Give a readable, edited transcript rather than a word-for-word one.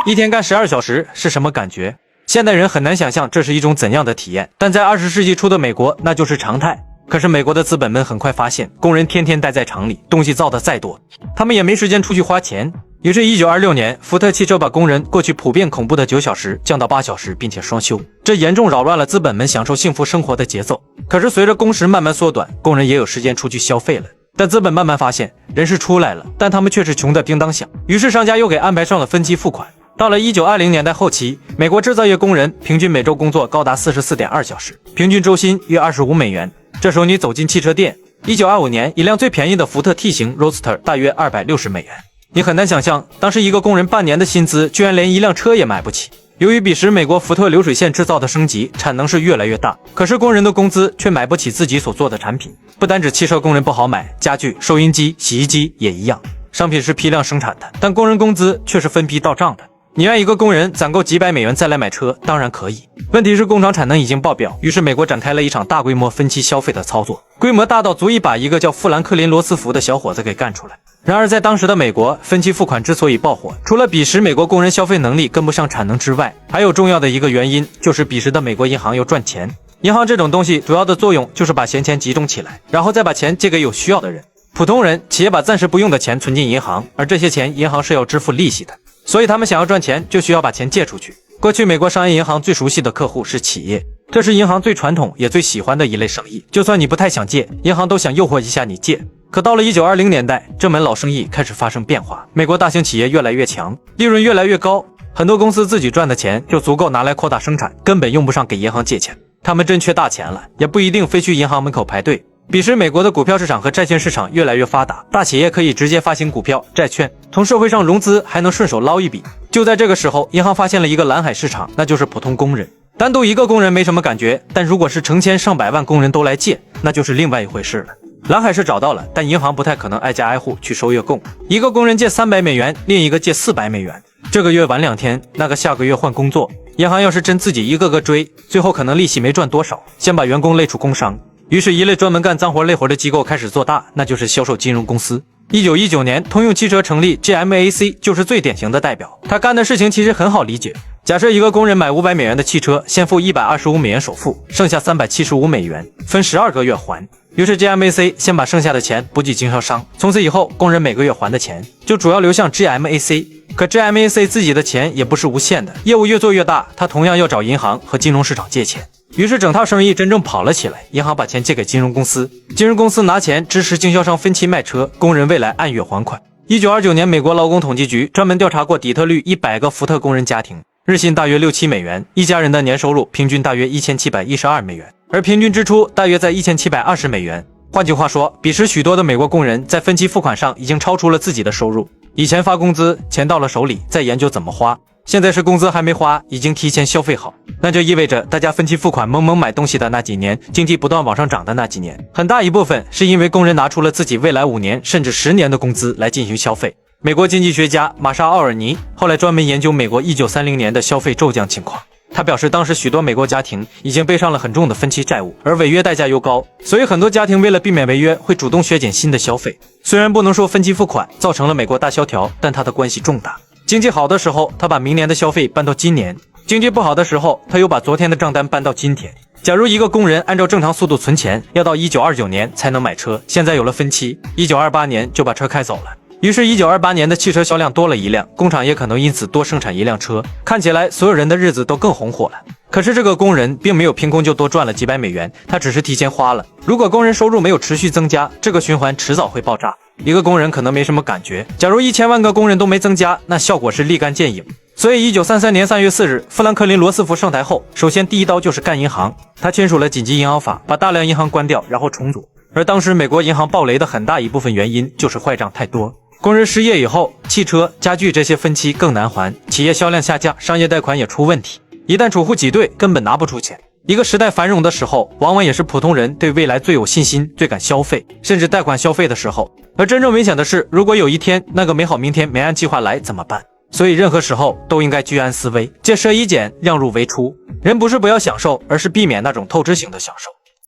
一天干12小时是什么感觉？现代人很难想象这是一种怎样的体验，但在20世纪初的美国，那就是常态。可是美国的资本们很快发现，工人天天待在厂里，东西造的再多，他们也没时间出去花钱。于是1926年，福特汽车把工人过去普遍恐怖的9小时降到8小时，并且双休，这严重扰乱了资本们享受幸福生活的节奏。可是随着工时慢慢缩短，工人也有时间出去消费了。但资本慢慢发现，人是出来了，但他们却是穷得叮当响，于是商家又给安排上了分期付款。到了1920年代后期，美国制造业工人平均每周工作高达44.2小时，平均周薪约25美元。这时候你走进汽车店，1925年一辆最便宜的福特 T 型 Roadster 大约260美元。你很难想象，当时一个工人半年的薪资居然连一辆车也买不起。由于彼时美国福特流水线制造的升级，产能是越来越大，可是工人的工资却买不起自己所做的产品。不单指汽车工人不好买，家具、收音机、洗衣机也一样。商品是批量生产的，但工人工资却是分批到账的。你让一个工人攒够几百美元再来买车，当然可以。问题是工厂产能已经爆表，于是美国展开了一场大规模分期消费的操作，规模大到足以把一个叫富兰克林·罗斯福的小伙子给干出来。然而在当时的美国，分期付款之所以爆火，除了彼时美国工人消费能力跟不上产能之外，还有重要的一个原因，就是彼时的美国银行要赚钱。银行这种东西主要的作用就是把闲钱集中起来，然后再把钱借给有需要的人。普通人、企业把暂时不用的钱存进银行，而这些钱银行是要支付利息的，所以他们想要赚钱就需要把钱借出去。过去美国商业银行最熟悉的客户是企业，这是银行最传统也最喜欢的一类生意，就算你不太想借，银行都想诱惑一下你借。可到了1920年代，这门老生意开始发生变化，美国大型企业越来越强，利润越来越高，很多公司自己赚的钱就足够拿来扩大生产，根本用不上给银行借钱。他们真缺大钱了，也不一定非去银行门口排队。彼时美国的股票市场和债券市场越来越发达，大企业可以直接发行股票、债券，从社会上融资，还能顺手捞一笔。就在这个时候，银行发现了一个蓝海市场，那就是普通工人。单独一个工人没什么感觉，但如果是成千上百万工人都来借，那就是另外一回事了。蓝海是找到了，但银行不太可能挨家挨户去收月供，一个工人借300美元，另一个借400美元，这个月晚2天，那个下个月换工作。银行要是真自己一个个追，最后可能利息没赚多少，先把员工累出工伤。于是一类专门干脏活累活的机构开始做大，那就是销售金融公司。1919年，通用汽车成立 GMAC 就是最典型的代表。他干的事情其实很好理解，假设一个工人买500美元的汽车，先付125美元首付，剩下375美元，分12个月还。于是 GMAC 先把剩下的钱补给经销商，从此以后工人每个月还的钱就主要流向 GMAC。 可 GMAC 自己的钱也不是无限的，业务越做越大，他同样要找银行和金融市场借钱。于是整套生意真正跑了起来，银行把钱借给金融公司，金融公司拿钱支持经销商分期卖车，工人未来按月还款。1929年，美国劳工统计局专门调查过底特律100个福特工人家庭，日薪大约6-7美元，一家人的年收入平均大约1712美元，而平均支出大约在1720美元。换句话说，彼时许多的美国工人在分期付款上已经超出了自己的收入。以前发工资，钱到了手里再研究怎么花，现在是工资还没花，已经提前消费好。那就意味着大家分期付款猛猛买东西的那几年，经济不断往上涨的那几年，很大一部分是因为工人拿出了自己未来5年甚至10年的工资来进行消费。美国经济学家玛莎·奥尔尼后来专门研究美国1930年的消费骤降情况。他表示，当时许多美国家庭已经背上了很重的分期债务，而违约代价又高，所以很多家庭为了避免违约，会主动削减新的消费。虽然不能说分期付款造成了美国大萧条，但它的关系重大。经济好的时候，他把明年的消费搬到今年；经济不好的时候，他又把昨天的账单搬到今天。假如一个工人按照正常速度存钱，要到1929年才能买车，现在有了分期，1928年就把车开走了。于是1928年的汽车销量多了一辆，工厂也可能因此多生产一辆车，看起来所有人的日子都更红火了。可是这个工人并没有凭空就多赚了几百美元，他只是提前花了。如果工人收入没有持续增加，这个循环迟早会爆炸。一个工人可能没什么感觉，假如1000万个工人都没增加，那效果是立竿见影。所以1933年3月4日，富兰克林·罗斯福上台后，首先第一刀就是干银行。他签署了紧急银行法，把大量银行关掉，然后重组。而当时美国银行暴雷的很大一部分原因就是坏账太多。工人失业以后，汽车、家具这些分期更难还，企业销量下降，商业贷款也出问题。一旦储户挤兑，根本拿不出钱。一个时代繁荣的时候，往往也是普通人对未来最有信心、最敢消费，甚至贷款消费的时候。而真正危险的是，如果有一天那个美好明天没按计划来怎么办？所以任何时候都应该居安思危，借奢以俭，量入为出。人不是不要享受，而是避免那种透支型的享受。